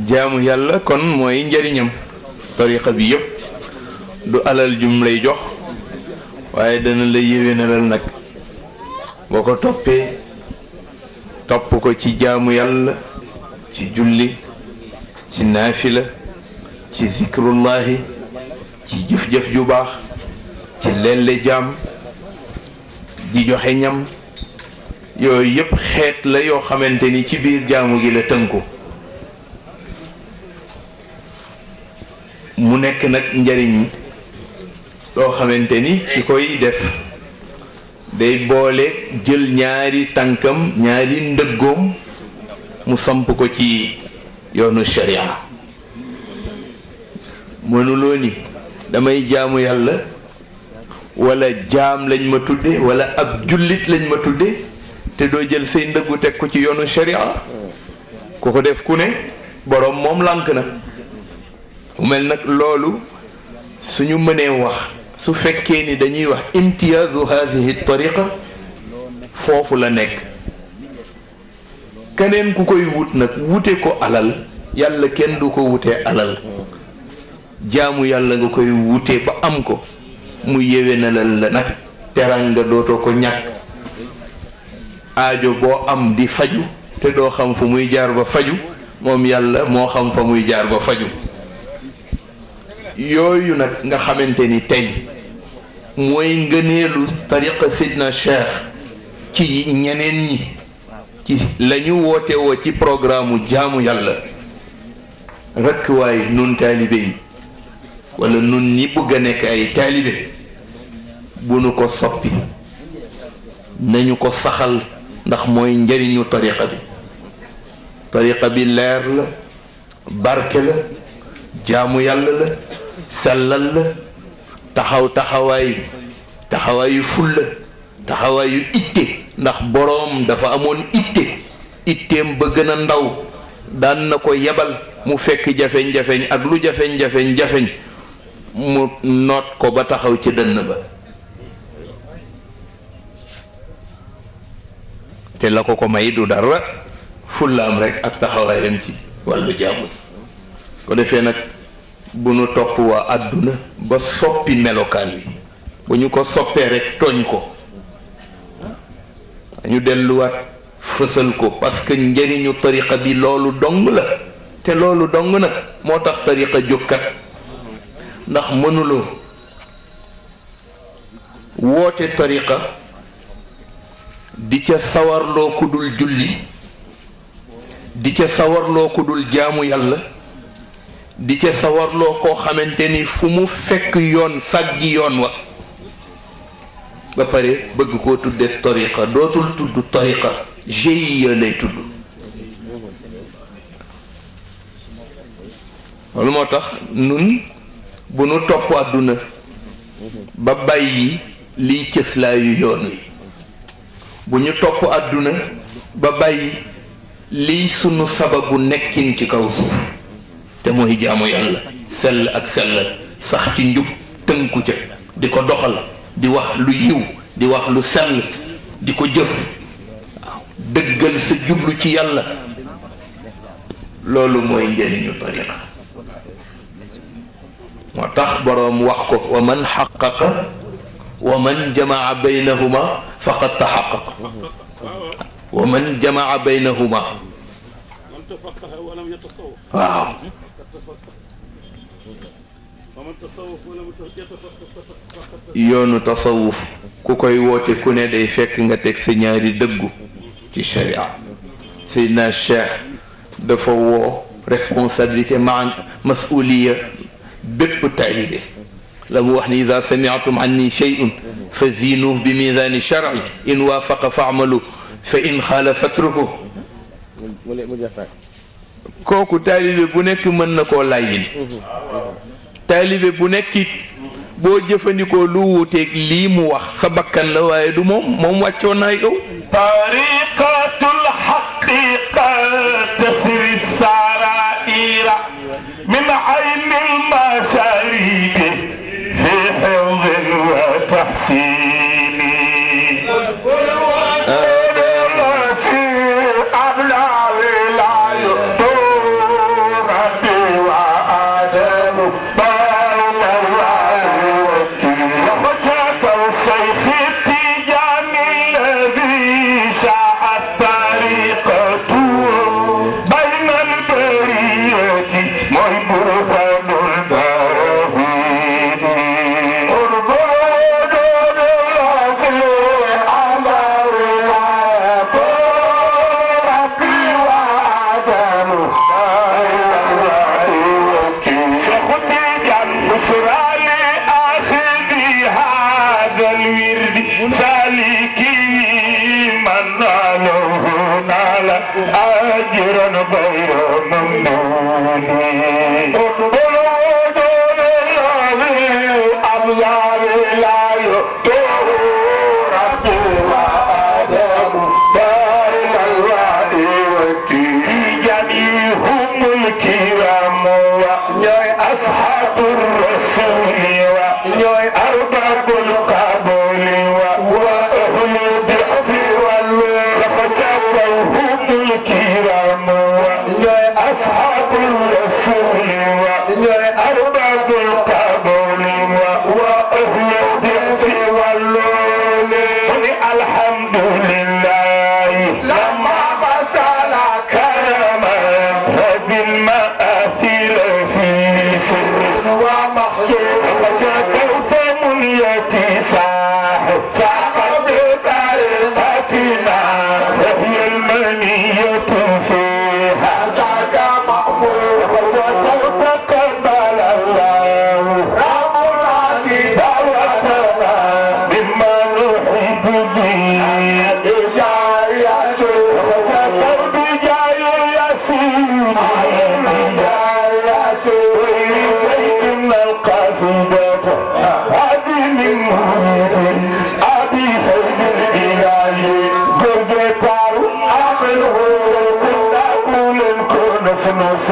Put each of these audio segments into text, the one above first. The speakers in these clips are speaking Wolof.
jaamu yàlla kon mooy njariñam tariqa bi yëpp du alal jum lay jox waaye dana la yéwénalal nag boo ko toppee topp ko ci jaamu yàlla ci julli ci naafila ci zikrullahi ci jëf-jëf ju baax ci lelle jaam di joxe ñam yooyu yëpp xeet la yoo xamante ni ci biir jaamu gi la tënku mu nekk nag njariñ loo xamante ni ki koy def day boole jël ñaari tànkam ñaari ndëggoom mu samp ko ci yoonu sharia mënuloo ni damay jaamu yàlla wala jaam lañ ma tudde wala ab jullit lañ ma tudde te doo jël say ndëggu teg ko ci yoonu sharia ku ko def ku ne boroom moom lànk na mu mel nag loolu suñu mënee wax su fekkee ni dañuy wax imtiyaazu haadihi tariqa foofu la nekk keneen ku koy wut nag wute ko alal yàlla kenn du ko wutee alal jaamu yàlla nga koy wute ba am ko mu yéwénalal la nag teranga dootoo ko ñàkk aajo boo am di faju te doo xam fu muy jaar ba faju moom yàlla moo xam fa muy jaar ba faju yooyu nag nga xamante ni tey mooy ngëneelu tariqa sidna cheikh ci ñeneen ñi ci la ñu woote woo ci programme jaamu yàlla rekk waaye nun taalibe yi wala nun ñi bëgg a nekk ay taalibe bu nu ko soppi nañu ko saxal ndax mooy njariñu tariqa bi leer la barke la jaamu yàlla la sellal la taxawaayu fulla taxawaayu itte ndax boroom dafa amoon itteem ba gën a ndaw daan na ko yebal mu fekk jafeñ-jafeñ ak lu jafeñ mu noot ko ba taxaw ci dënn ba te la ko may du dara fullaam rekk ak taxawaayam ci wàllu jaamu ko defee nag bu nu topp waa àdduna ba soppi melokaan wi bu ñu ko soppee rekk tooñ ko dañu delluwaat fësal ko parce que njëriñu tariqa bi loolu dong la te loolu dong nag moo tax tariqa jógkat ndax mënuloo woote tariqa di ca sawarloo ku dul julli di ca sawarloo ku dul jaamu yàlla di ca sawarloo koo xamante ni fu mu fekk yoon sàggi yoon wa ba pare bëgg koo tudde tariqa dootul tudd tariqa GIE lay tudd loolu moo tax nun bu nu topp àdduna ba bàyyi liy cëslaayu yoon wi bu ñu topp àdduna ba bàyyi liy sunu sababu nekkin ci kaw suuf te mooy jaamu yàlla sell ak sellal sax ci njub tënku ca di ko doxal di wax lu yiw di wax lu sell di ko jëf waaw dëggal sa jublu ci yàlla loolu mooy njëriñu tariqa moo tax boroom wax ko wa man xaqaqa wa man jamaa baynahuma faqad taxaqaqa wa man jamaa baynahuma waaw yoonu tasawuf ku koy woote ku ne day fekk nga teg sa ñaari dëggu ci sharia Seydina Cheikh dafa woo responsabilité maan masuliya bépp taalibe la mu wax ni ida samiatum anni shay'un fa zinuuh bi mizaani shar'i in waafaqa faamalu fa in xaala fatruku kooku taalibe bu nekk mën na koo layin taalibe bu nekk it boo jëfandikoo lu wuuteeg lii mu wax sa bakkan la waaye du moom wàccoon naa yow tariqatul haqiqa tasri saraira min aynil masharib fi hifdhin wa tahsini في أبلغ لا يطور هم الكرام وأصحاب الرسول وأرباب القبول وأهل الضعف والرفقة هم الكرام وأصحاب الرسول وأرباب القبول وأهل الضعف واللول الحمد لله لما غسل كرما هذه المآثير في سر ومحجور وجدت منيتي صاحب فقد طريقتنا وهي المنية فيها ذاك مأمور وجدت تقبل الله رب العزيز دعوتنا مما نحب به إن القصيدة هذه من أبي سيد الإلهي قربتار آخره كنا أقول كنا سنوس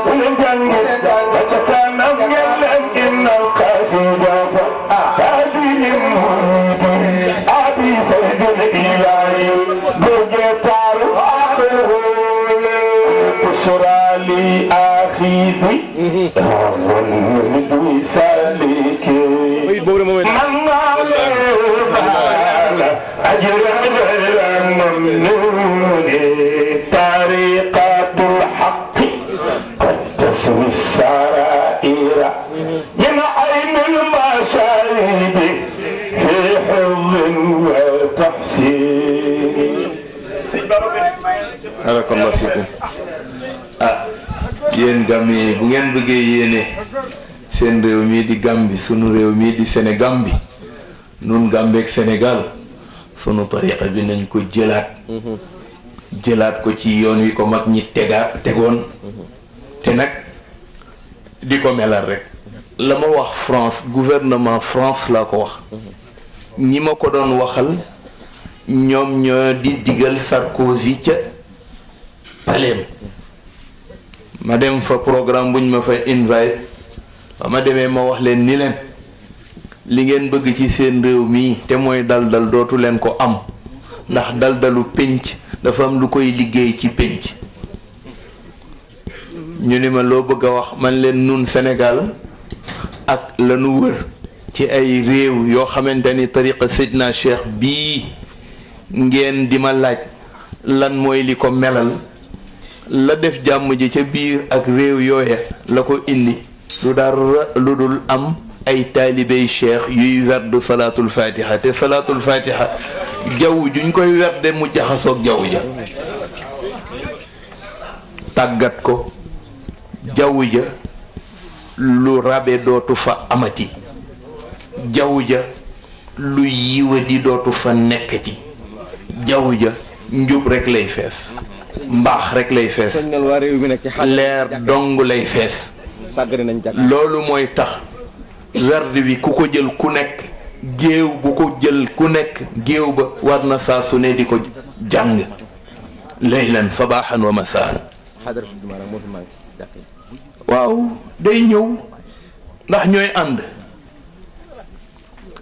ولنجنجل فتكلم يلم إن القصيدة هذه من أبي سيد الإلهي قربتار آخره بشرى لي أخي ذي الولد يسالك من على أجر غير ممنون طريقة الحق قد تسوي السرائر من عين المشاهد في حفظ وتحسين. بارك الله فيكم. yéen Gambie bu ngeen bëggee yéene seen réew mii di Gambie sunu réew mii di Sénégal bi nun Gambie ak Sénégal sunu tariqa bi nañ ko jëlaat ko ci yoon wi ko mag ñi tegoon te nag di ko melal rek la ma wax France gouvernement France laa ko wax ñi ma ko doon waxal ñoom ñoo di digal Sarkozy ca Palais ma dem fa programme buñ ma fa invite ba ma demee ma wax leen ni leen li ngeen bëgg ci seen réew mii te mooy dal dootu leen ko am ndax daldalu pénc dafa am lu koy liggéey ci pénc ñu ni ma loo bëgg a wax man leen nun Sénégal ak lanu wër ci ay réew yoo xamante ni tariqa Seydina Cheikh bii ngeen di ma laaj lan mooy li ko melal la def jàmm ji ca biir ak réew yooya la ko indi lu dara lu dul am ay taalibey cheikh yuy werd salaatul fatiha te salaatul fatiha jaww juñ koy werde mu jaxasoog jaww ja tàggat ko jaww ja lu rabe dootu fa amati jaww ja lu yiwa di dootu fa nekkati jaww ja njub rek lay fees mbaax rek lay fees leer dong lay fees loolu mooy tax werd bi ku ko jël ku nekk géew bu ko jël ku nekk géew ba war na saa su ne di ko jàng laylan sabaaxan wa masaan waaw day ñëw ndax ñooy ànd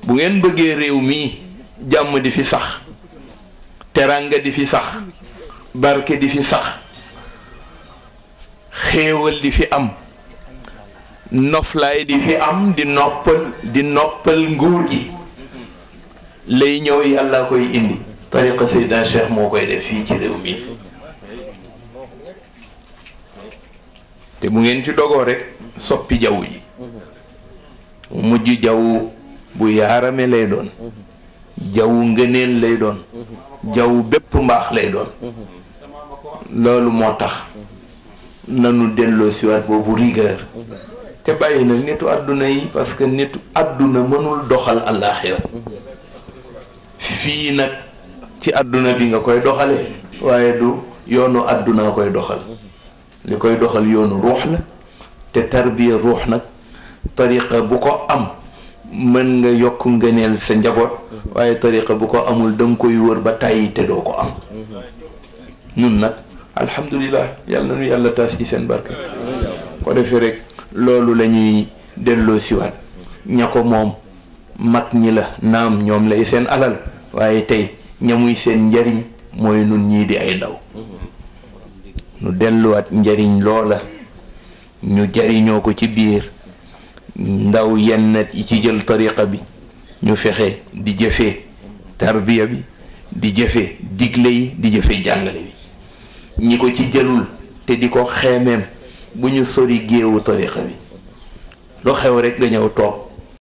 bu ngeen bëggee réew mii jàmm di fi sax teranga di fi sax barke di fi sax xéewal di fi am noflaay di fi am di noppal nguur gi lay ñëw yàlla koy indi tariqa Seydina Cheikh moo koy def fii ci réew mi te bu ngeen ci dogoo rek soppi jaww ji mujj jaww bu yaarame lay doon jaww ngëneel lay doon jaww bépp mbaax lay doon loolu moo tax nanu delloo siwaat boobu rigueur te bàyyi nag nitu àdduna yi parce que nitu àdduna mënul doxal àllaaxira fii nag ci àdduna bi nga koy doxale waaye du yoonu àdduna koy doxal li koy doxal yoonu ruux la te tarbiya ruux nag tariqa bu ko am mën nga yokk ngëneel sa njaboot waaye tariqa bu ko amul danga koy wër ba tàyyi te doo ko am ñun nag alhamdulilah yàlla na nu yàlla taas ci seen barke ko defee rek loolu la ñuy delloo siwaat ña ko moom mag ñi la naam ñoom lay seen alal waaye tey ñamuy seen njariñ mooy nun ñii di ay ndaw nu delluwaat njariñ loola ñu jariñoo ko ci biir ndaw yenn yi ci jël tariqa bi ñu fexe di jëfee tarbiya bi di jëfe digle yi di jëfe jàngale bi ñi ko ci jëlul te di ko xeemeem bu ñu sori géewu tariqa bi lu xew rek nga ñëw toog